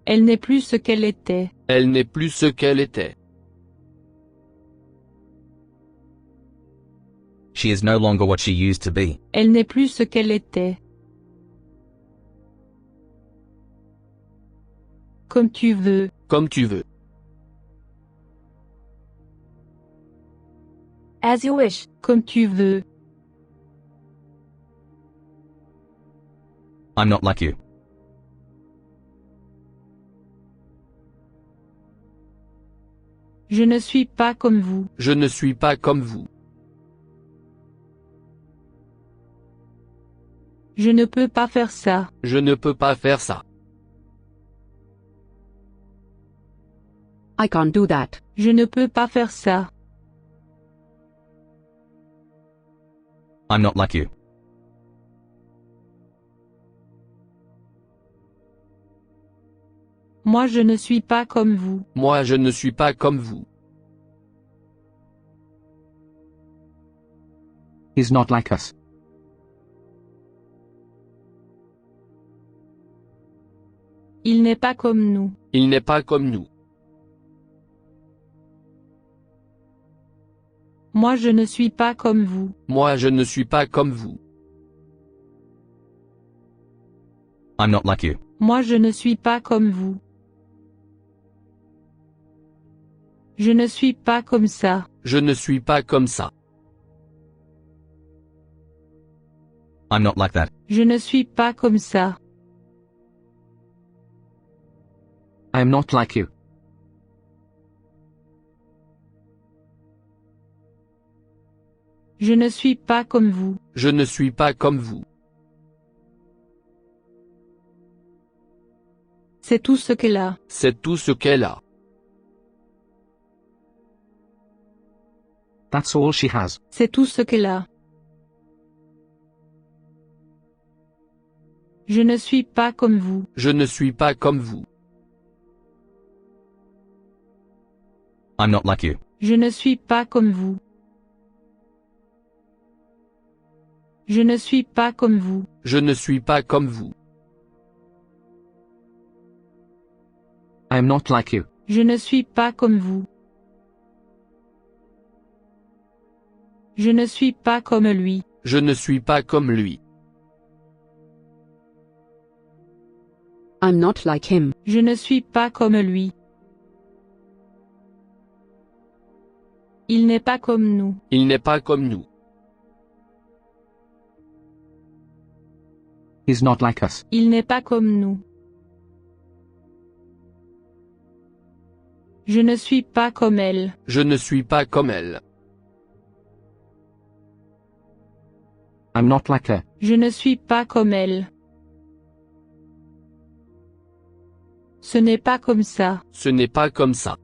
Elle n'est plus ce qu'elle était. Elle n'est plus ce qu'elle était. She is no longer what she used to be. Elle n'est plus ce qu'elle était. Comme tu veux. Comme tu veux. As you wish. Comme tu veux. I'm not like you. Je ne suis pas comme vous. Je ne suis pas comme vous. Je ne peux pas faire ça. Je ne peux pas faire ça. I can't do that. Je ne peux pas faire ça. I'm not like you. Moi je ne suis pas comme vous. Moi je ne suis pas comme vous. He's not like us. Il n'est pas comme nous. Il n'est pas comme nous. Moi je ne suis pas comme vous. Moi je ne suis pas comme vous. I'm not like you. Moi je ne suis pas comme vous. Je ne suis pas comme ça. Je ne suis pas comme ça. I'm not like that. Je ne suis pas comme ça. I am not like you. Je ne suis pas comme vous. Je ne suis pas comme vous. C'est tout ce qu'elle a. C'est tout ce qu'elle a. That's all she has. C'est tout ce qu'elle a. Je ne suis pas comme vous. Je ne suis pas comme vous. I'm not like you. Je ne suis pas comme vous. Je ne suis pas comme vous. Je ne suis pas comme vous. I am not like you. Je ne suis pas comme vous. Je ne suis pas comme lui. Je ne suis pas comme lui. I'm not like him. Je ne suis pas comme lui. Il n'est pas comme nous. Il n'est pas comme nous. He's not like us. Il n'est pas comme nous. Je ne suis pas comme elle. Je ne suis pas comme elle. I'm not like her. Je ne suis pas comme elle. Ce n'est pas comme ça. Ce n'est pas comme ça.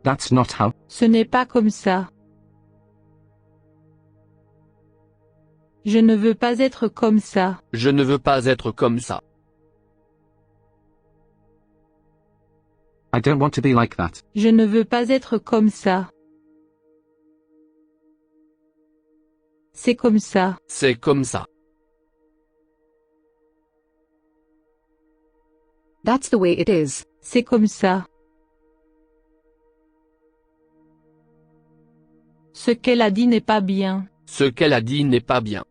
That's not how. Ce n'est pas comme ça. Je ne veux pas être comme ça. Je ne veux pas être comme ça. I don't want to be like that. Je ne veux pas être comme ça. C'est comme ça. C'est comme ça. That's the way it is. C'est comme ça. Ce qu'elle a dit n'est pas bien. Ce qu'elle a dit n'est pas bien.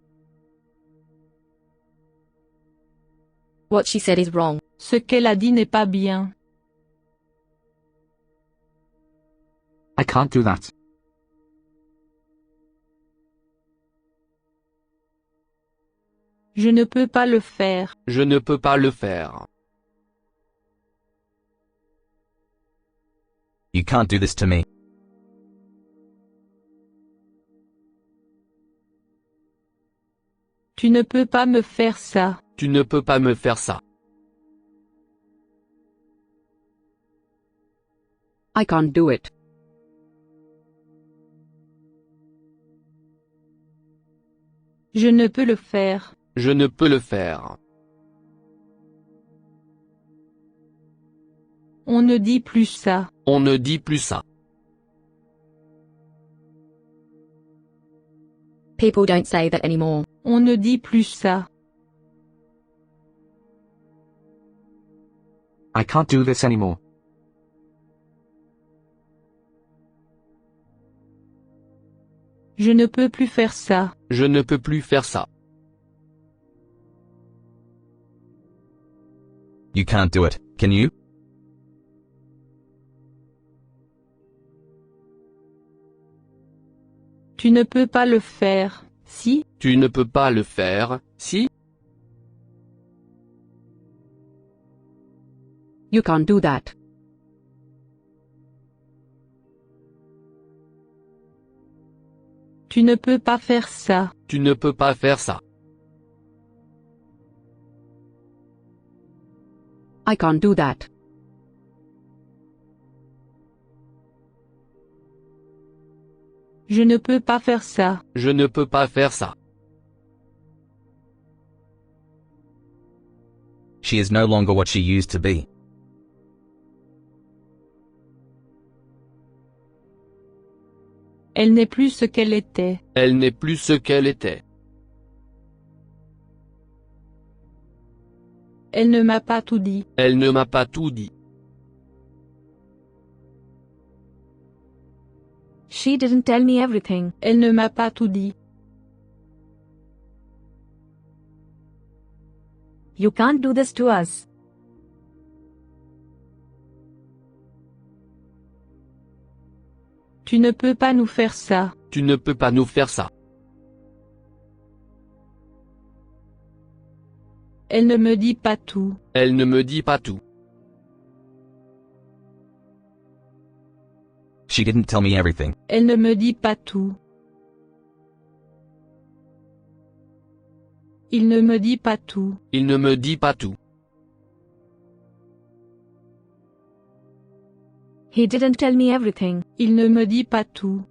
What she said is wrong. Ce qu'elle a dit n'est pas bien. I can't do that. Je ne peux pas le faire. Je ne peux pas le faire. You can't do this to me. Tu ne peux pas me faire ça. Tu ne peux pas me faire ça. I can't do it. Je ne peux le faire. Je ne peux le faire. On ne dit plus ça. On ne dit plus ça. People don't say that anymore. On ne dit plus ça. I can't do this anymore. Je ne peux plus faire ça. Je ne peux plus faire ça. You can't do it, can you? Tu ne peux pas le faire, si? Tu ne peux pas le faire, si? You can't do that. Tu ne peux pas faire ça. Tu ne peux pas faire ça. I can't do that. Je ne peux pas faire ça. Je ne peux pas faire ça. She is no longer what she used to be. Elle n'est plus ce qu'elle était. Elle n'est plus ce qu'elle était. Elle ne m'a pas tout dit. Elle ne m'a pas tout dit. She didn't tell me everything. Elle ne m'a pas tout dit. You can't do this to us. Tu ne peux pas nous faire ça. Tu ne peux pas nous faire ça. Elle ne me dit pas tout. Elle ne me dit pas tout. She didn't tell me everything. Elle ne me dit pas tout. Il ne me dit pas tout. Il ne me dit pas tout. He didn't tell me everything. Il ne me dit pas tout.